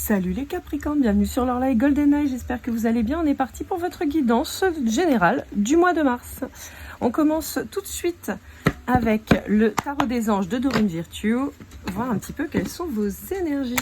Salut les Capricornes, bienvenue sur leur live Golden Eye, j'espère que vous allez bien. On est parti pour votre guidance générale du mois de mars. On commence tout de suite avec le tarot des anges de Dorine Virtue, voir un petit peu quelles sont vos énergies.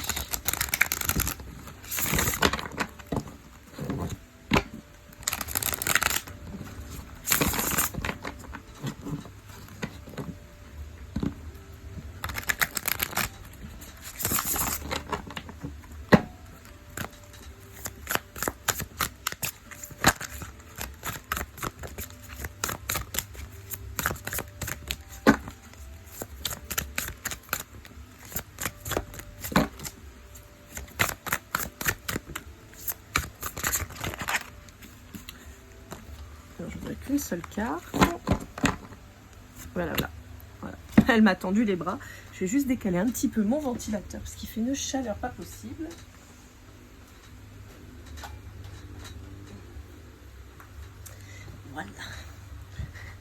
Alors, je voudrais qu'une seule carte. Voilà. Elle m'a tendu les bras. Je vais juste décaler un petit peu mon ventilateur parce qu'il fait une chaleur pas possible. Voilà.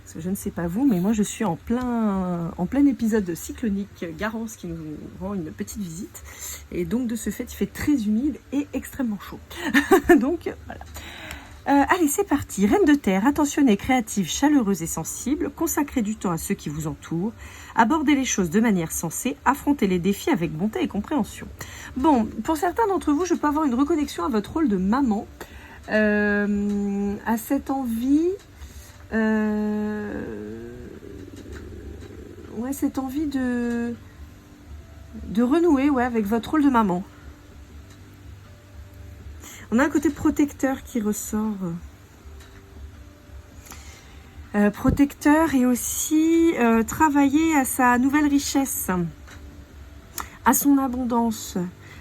Parce que je ne sais pas vous, mais moi je suis en plein épisode cyclonique Garance qui nous rend une petite visite. Et donc de ce fait, il fait très humide et extrêmement chaud. Donc voilà. Allez, c'est parti. Reine de terre, attentionnée, créative, chaleureuse et sensible, consacrez du temps à ceux qui vous entourent, abordez les choses de manière sensée, affrontez les défis avec bonté et compréhension. Bon, pour certains d'entre vous, je peux avoir une reconnexion à votre rôle de maman, à cette envie, cette envie de renouer, avec votre rôle de maman. On a un côté protecteur qui ressort. Protecteur et aussi travailler à sa nouvelle richesse, à son abondance,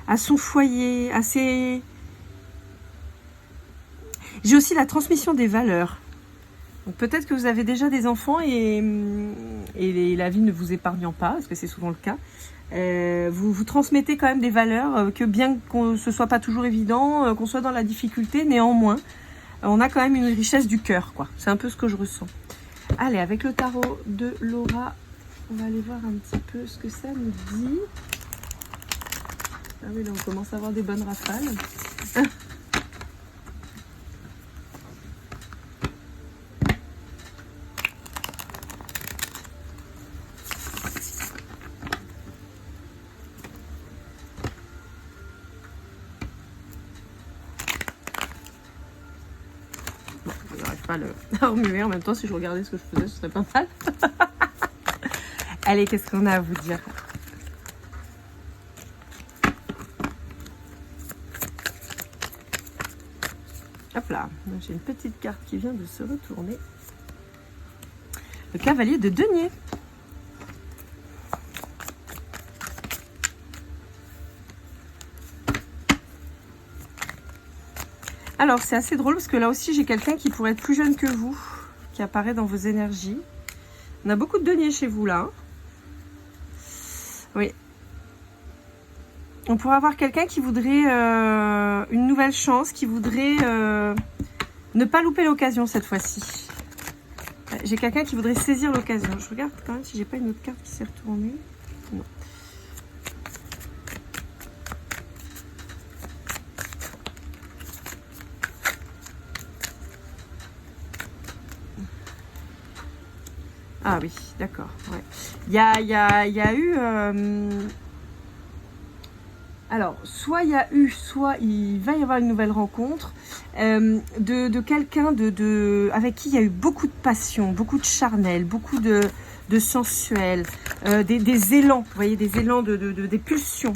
à son foyer, à ses... J'ai aussi la transmission des valeurs. Peut-être que vous avez déjà des enfants et la vie ne vous épargnant pas, parce que c'est souvent le cas. Vous transmettez quand même des valeurs que bien que ce soit pas toujours évident, qu'on soit dans la difficulté, néanmoins, on a quand même une richesse du cœur, quoi. C'est un peu ce que je ressens. Allez, avec le tarot de Laura, on va aller voir un petit peu ce que ça nous dit. Ah oui, là, on commence à avoir des bonnes rafales. À remuer en même temps. Si je regardais ce que je faisais, ce serait pas mal. Allez, qu'est-ce qu'on a à vous dire? Hop là, j'ai une petite carte qui vient de se retourner. Le cavalier de denier. Alors, c'est assez drôle parce que là aussi, j'ai quelqu'un qui pourrait être plus jeune que vous, qui apparaît dans vos énergies. On a beaucoup de deniers chez vous, là. Oui. On pourrait avoir quelqu'un qui voudrait une nouvelle chance, qui voudrait ne pas louper l'occasion cette fois-ci. J'ai quelqu'un qui voudrait saisir l'occasion. Je regarde quand même si j'ai pas une autre carte qui s'est retournée. Non. Ah oui, d'accord. Ouais. Il y a eu... Alors, soit il y a eu, soit il va y avoir une nouvelle rencontre de quelqu'un avec qui il y a eu beaucoup de passion, beaucoup de charnel, beaucoup de sensuel, des élans, vous voyez, des élans des pulsions.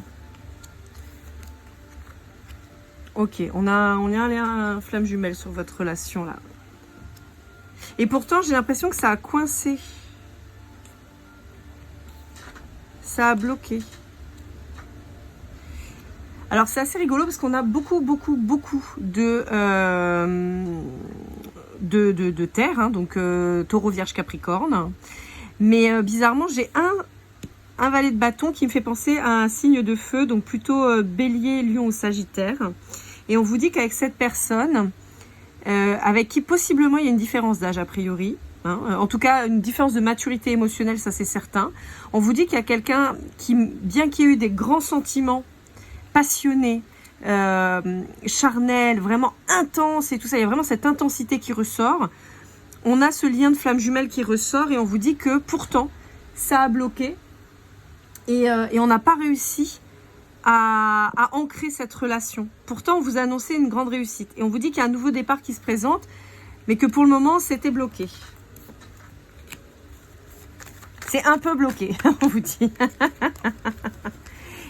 Ok, on a un flamme jumelle sur votre relation là. Et pourtant, j'ai l'impression que ça a coincé. Ça a bloqué. Alors, c'est assez rigolo parce qu'on a beaucoup de terre, hein, donc taureau, vierge, capricorne. Mais bizarrement, j'ai un valet de bâton qui me fait penser à un signe de feu, donc plutôt bélier, lion ou sagittaire. Et on vous dit qu'avec cette personne, avec qui possiblement il y a une différence d'âge a priori, hein, en tout cas une différence de maturité émotionnelle, ça c'est certain. On vous dit qu'il y a quelqu'un qui, bien qu'il y ait eu des grands sentiments passionnés, charnel, vraiment intense et tout ça. Il y a vraiment cette intensité qui ressort. On a ce lien de flamme jumelle qui ressort et on vous dit que pourtant, ça a bloqué et on n'a pas réussi à ancrer cette relation. Pourtant, on vous a annoncé une grande réussite et on vous dit qu'il y a un nouveau départ qui se présente, mais que pour le moment, c'était bloqué. C'est un peu bloqué, on vous dit.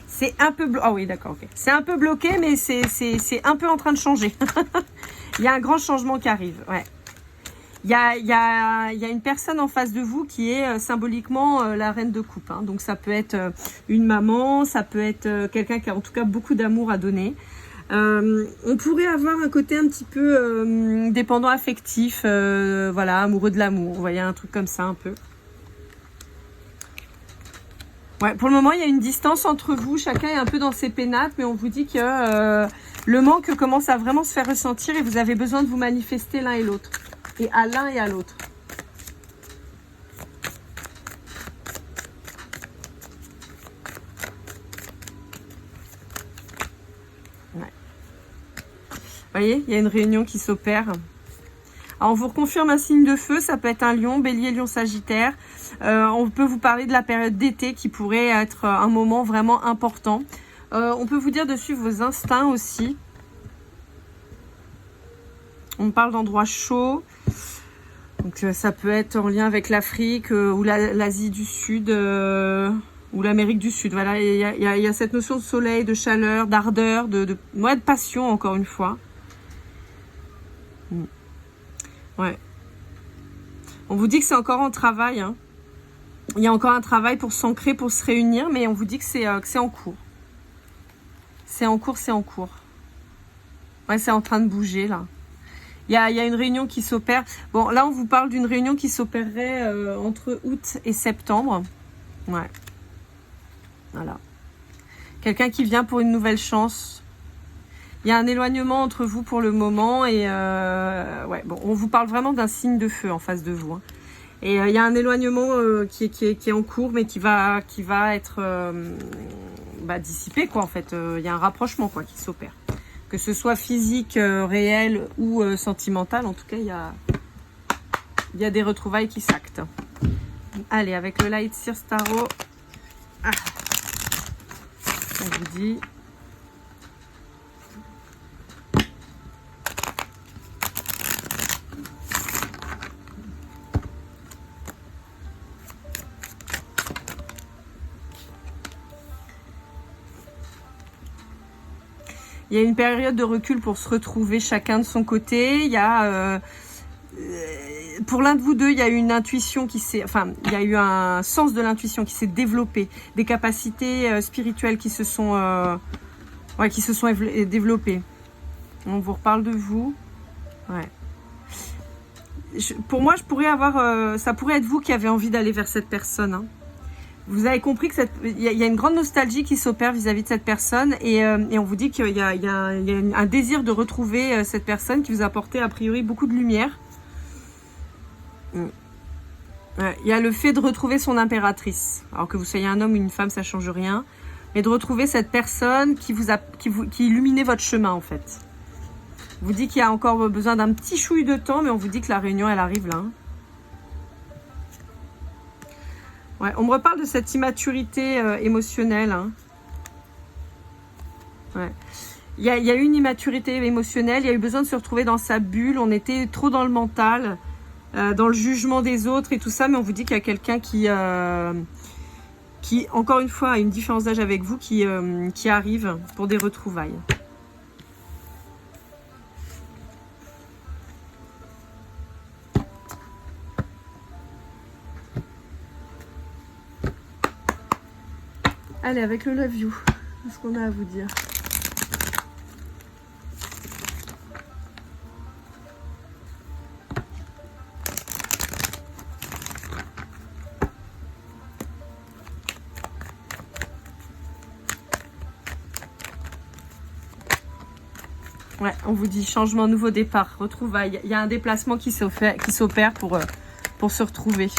C'est un peu bloqué. Ah oui, d'accord, ok. C'est un peu bloqué, mais c'est un peu en train de changer. Il y a un grand changement qui arrive, ouais. Il y a une personne en face de vous qui est symboliquement la reine de coupe. Hein. Donc ça peut être une maman, ça peut être quelqu'un qui a en tout cas beaucoup d'amour à donner. On pourrait avoir un côté un petit peu dépendant affectif, voilà, amoureux de l'amour. Vous voyez, un truc comme ça un peu. Ouais, pour le moment, il y a une distance entre vous. Chacun est un peu dans ses pénates, mais on vous dit que le manque commence à vraiment se faire ressentir et vous avez besoin de vous manifester l'un et l'autre. Et à l'un et à l'autre. Ouais. Vous voyez, il y a une réunion qui s'opère. Alors, on vous reconfirme un signe de feu, ça peut être un lion, bélier, lion, sagittaire. On peut vous parler de la période d'été qui pourrait être un moment vraiment important. On peut vous dire de suivre vos instincts aussi. On parle d'endroits chauds. Donc ça peut être en lien avec l'Afrique ou l'Asie du Sud ou l'Amérique du Sud. Voilà, il y a cette notion de soleil, de chaleur, d'ardeur, de passion encore une fois. Ouais. On vous dit que c'est encore en travail. Hein. Il y a encore un travail pour s'ancrer, pour se réunir, mais on vous dit que c'est en cours. C'est en cours, c'est en cours. Ouais, c'est en train de bouger là. Il y a une réunion qui s'opère. Bon, là, on vous parle d'une réunion qui s'opérerait entre août et septembre. Ouais. Voilà. Quelqu'un qui vient pour une nouvelle chance. Il y a un éloignement entre vous pour le moment. Et ouais, bon, on vous parle vraiment d'un signe de feu en face de vous. Hein. Et il y a un éloignement qui est en cours, mais qui va être dissipé, quoi, en fait. Il y a un rapprochement, quoi, qui s'opère. Que ce soit physique, réel ou sentimental, en tout cas, il y a des retrouvailles qui s'actent. Allez, avec le Light Sears Tarot, ça vous dit. Il y a une période de recul pour se retrouver chacun de son côté. Il y a, pour l'un de vous deux, il y a eu une intuition il y a eu un sens de l'intuition qui s'est développé, des capacités spirituelles qui se sont développées. On vous reparle de vous. Ouais. Pour moi, ça pourrait être vous qui avez envie d'aller vers cette personne. Hein. Vous avez compris que il y a une grande nostalgie qui s'opère vis-à-vis de cette personne et on vous dit qu'il y a un désir de retrouver cette personne qui vous a apporté a priori beaucoup de lumière. Il y a le fait de retrouver son impératrice. Alors que vous soyez un homme ou une femme, ça change rien. Mais de retrouver cette personne qui illuminait votre chemin en fait. On vous dit qu'il y a encore besoin d'un petit chouille de temps, mais on vous dit que la réunion elle arrive là. Hein. Ouais, on me reparle de cette immaturité émotionnelle. Hein. Ouais. Il y a eu une immaturité émotionnelle, il y a eu besoin de se retrouver dans sa bulle, on était trop dans le mental, dans le jugement des autres et tout ça, mais on vous dit qu'il y a quelqu'un qui, encore une fois, a une différence d'âge avec vous, qui arrive pour des retrouvailles. Allez, avec le Love You, qu'est-ce qu'on a à vous dire? Ouais, on vous dit changement, nouveau départ, retrouvailles. Il y a un déplacement qui s'opère pour se retrouver.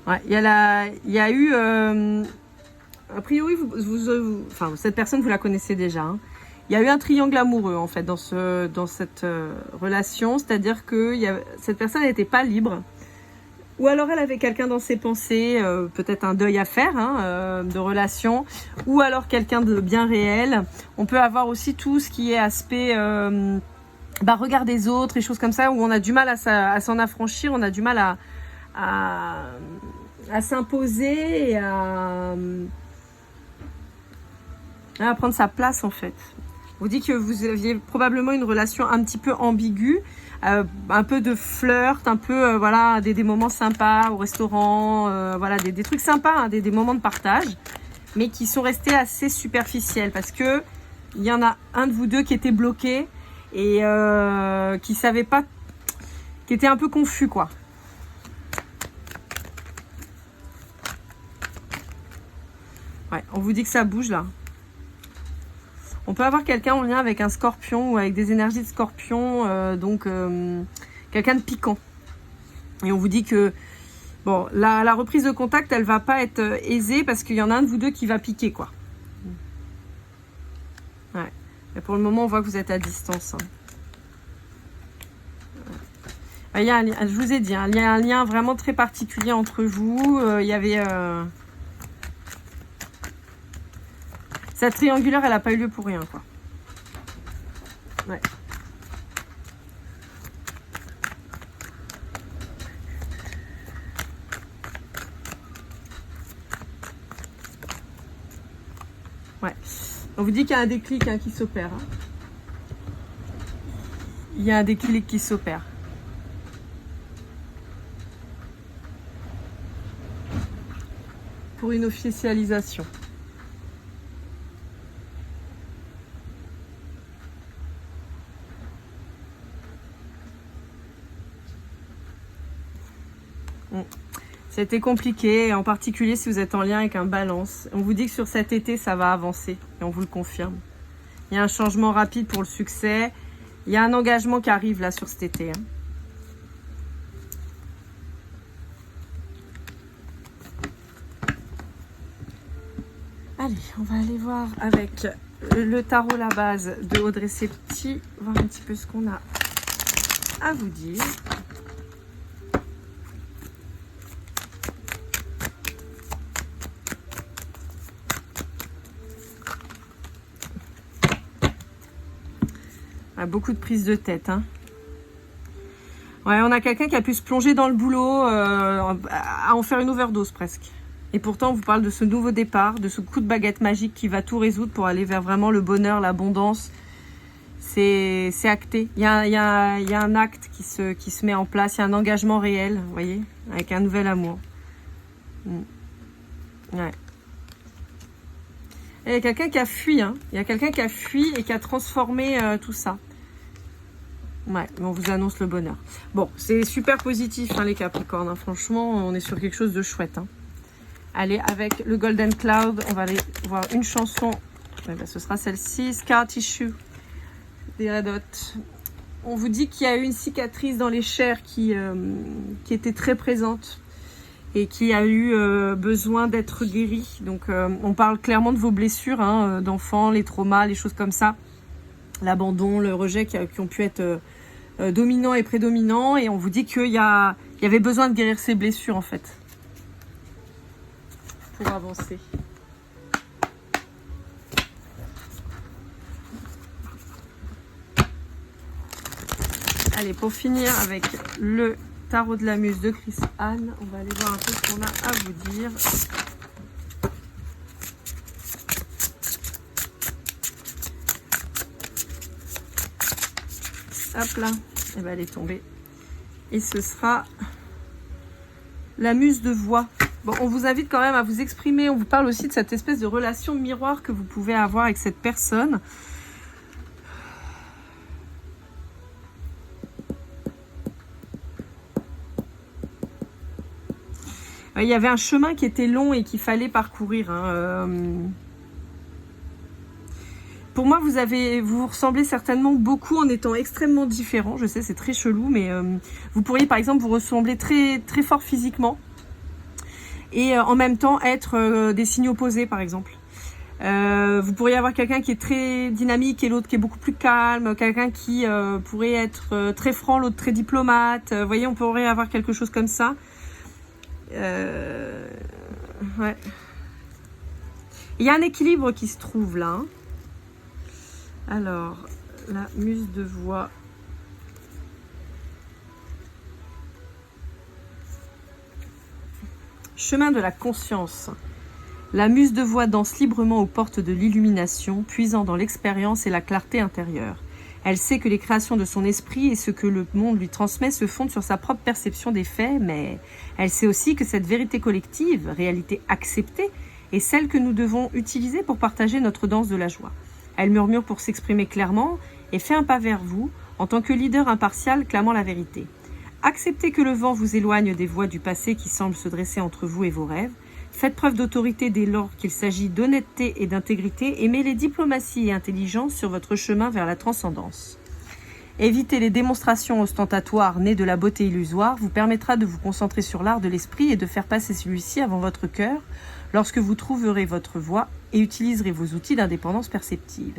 Ouais, il y a eu, a priori, enfin, cette personne, vous la connaissez déjà. Hein. Il y a eu un triangle amoureux, en fait, dans cette relation. C'est-à-dire que cette personne n'était pas libre. Ou alors elle avait quelqu'un dans ses pensées, peut-être un deuil à faire de relation, ou alors quelqu'un de bien réel. On peut avoir aussi tout ce qui est aspect regard des autres et choses comme ça, où on a du mal à s'en affranchir, on a du mal à s'imposer et à prendre sa place en fait. Vous dit que vous aviez probablement une relation un petit peu ambiguë, un peu de flirt, un peu voilà des moments sympas au restaurant, voilà des trucs sympas, hein, des moments de partage, mais qui sont restés assez superficiels parce que il y en a un de vous deux qui était bloqué et qui savait pas, qui était un peu confus quoi. Ouais, on vous dit que ça bouge là. On peut avoir quelqu'un en lien avec un scorpion ou avec des énergies de scorpion, quelqu'un de piquant. Et on vous dit que bon, la reprise de contact, elle va pas être aisée parce qu'il y en a un de vous deux qui va piquer, quoi. Ouais. Mais pour le moment, on voit que vous êtes à distance. Hein. Ouais. Il y a je vous ai dit, hein, il y a un lien vraiment très particulier entre vous. Il y avait... Cette triangulaire, elle n'a pas eu lieu pour rien, quoi. Ouais. Ouais. On vous dit qu'il y a un déclic qui s'opère. Hein. Il y a un déclic qui s'opère. Pour une officialisation. C'était compliqué, en particulier si vous êtes en lien avec un balance. On vous dit que sur cet été, ça va avancer, et on vous le confirme. Il y a un changement rapide pour le succès. Il y a un engagement qui arrive là sur cet été. Hein. Allez, on va aller voir avec le tarot La Base de Audrey Septy, voir un petit peu ce qu'on a à vous dire. Beaucoup de prises de tête. Hein. Ouais, on a quelqu'un qui a pu se plonger dans le boulot, à en faire une overdose presque. Et pourtant, on vous parle de ce nouveau départ, de ce coup de baguette magique qui va tout résoudre pour aller vers vraiment le bonheur, l'abondance. C'est acté. Il y a un acte qui se met en place, il y a un engagement réel, vous voyez, avec un nouvel amour. Ouais. Et il y a quelqu'un qui a fui, hein. Il y a quelqu'un qui a fui et qui a transformé tout ça. Ouais, on vous annonce le bonheur. Bon, c'est super positif, hein, les Capricornes. Hein. Franchement, on est sur quelque chose de chouette. Hein. Allez, avec le Golden Cloud, on va aller voir une chanson. Ouais, ben, ce sera celle-ci, Scar Tissue, des Red Hot. On vous dit qu'il y a eu une cicatrice dans les chairs qui était très présente et qui a eu besoin d'être guérie. Donc, on parle clairement de vos blessures, hein, d'enfants, les traumas, les choses comme ça. L'abandon, le rejet qui ont pu être dominants et prédominants. Et on vous dit qu'il y avait besoin de guérir ces blessures, en fait, pour avancer. Allez, pour finir avec le tarot de la muse de Chris Anne, on va aller voir un peu ce qu'on a à vous dire. Hop là, et ben elle est tombée. Et ce sera la muse de voix. Bon, on vous invite quand même à vous exprimer. On vous parle aussi de cette espèce de relation miroir que vous pouvez avoir avec cette personne. Il y avait un chemin qui était long et qu'il fallait parcourir. Hein. Pour moi, vous ressemblez certainement beaucoup en étant extrêmement différents. Je sais, c'est très chelou, mais vous pourriez par exemple vous ressembler très, très fort physiquement. et en même temps être des signes opposés par exemple. Vous pourriez avoir quelqu'un qui est très dynamique et l'autre qui est beaucoup plus calme, quelqu'un qui pourrait être très franc, l'autre très diplomate. Vous voyez, on pourrait avoir quelque chose comme ça. Ouais. Il y a un équilibre qui se trouve là. Alors, la muse de voix. Chemin de la conscience. La muse de voix danse librement aux portes de l'illumination, puisant dans l'expérience et la clarté intérieure. Elle sait que les créations de son esprit et ce que le monde lui transmet se fondent sur sa propre perception des faits, mais elle sait aussi que cette vérité collective, réalité acceptée, est celle que nous devons utiliser pour partager notre danse de la joie. Elle murmure pour s'exprimer clairement et fait un pas vers vous, en tant que leader impartial clamant la vérité. Acceptez que le vent vous éloigne des voies du passé qui semblent se dresser entre vous et vos rêves. Faites preuve d'autorité dès lors qu'il s'agit d'honnêteté et d'intégrité et mêlez diplomatie et intelligence sur votre chemin vers la transcendance. Éviter les démonstrations ostentatoires nées de la beauté illusoire vous permettra de vous concentrer sur l'art de l'esprit et de faire passer celui-ci avant votre cœur lorsque vous trouverez votre voie et utiliserez vos outils d'indépendance perceptive.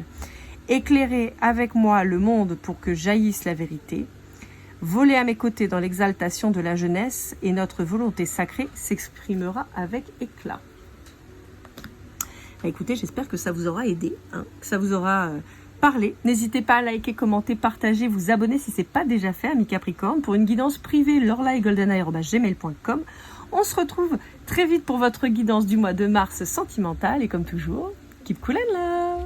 Éclairez avec moi le monde pour que jaillisse la vérité. Volez à mes côtés dans l'exaltation de la jeunesse et notre volonté sacrée s'exprimera avec éclat. Écoutez, j'espère que ça vous aura aidé, que ça vous aura parlé. N'hésitez pas à liker, commenter, partager, vous abonner si ce n'est pas déjà fait, amis Capricorne. Pour une guidance privée, lorlaigoldeneye@gmail.com. On se retrouve très vite pour votre guidance du mois de mars sentimentale et comme toujours, keep cool and love.